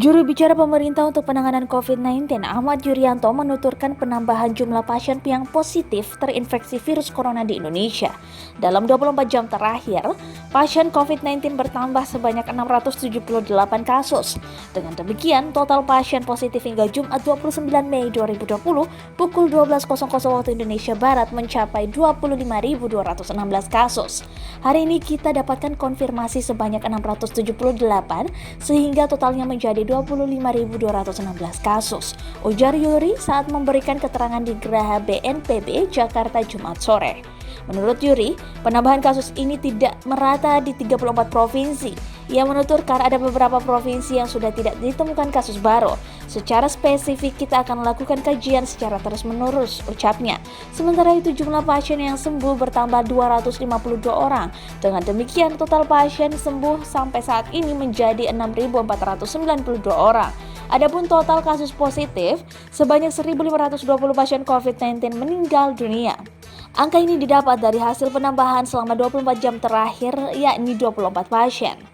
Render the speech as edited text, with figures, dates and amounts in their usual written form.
Juru bicara pemerintah untuk penanganan COVID-19, Ahmad Yuryanto, menuturkan penambahan jumlah pasien yang positif terinfeksi virus corona di Indonesia. Dalam 24 jam terakhir, pasien COVID-19 bertambah sebanyak 678 kasus. Dengan demikian, total pasien positif hingga Jumat 29 Mei 2020 pukul 12.00 waktu Indonesia Barat mencapai 25.216 kasus. Hari ini kita dapatkan konfirmasi sebanyak 678 sehingga totalnya menjadi 25.216 kasus, ujar Yuri saat memberikan keterangan di Geraha BNPB Jakarta Jumat sore. Menurut Yuri, penambahan kasus ini tidak merata di 34 provinsi. Ia menuturkan ada beberapa provinsi yang sudah tidak ditemukan kasus baru. Secara spesifik kita akan melakukan kajian secara terus-menerus, ucapnya. Sementara itu jumlah pasien yang sembuh bertambah 252 orang. Dengan demikian total pasien sembuh sampai saat ini menjadi 6.492 orang. Adapun total kasus positif, sebanyak 1.520 pasien COVID-19 meninggal dunia. Angka ini didapat dari hasil penambahan selama 24 jam terakhir, yakni 24 pasien.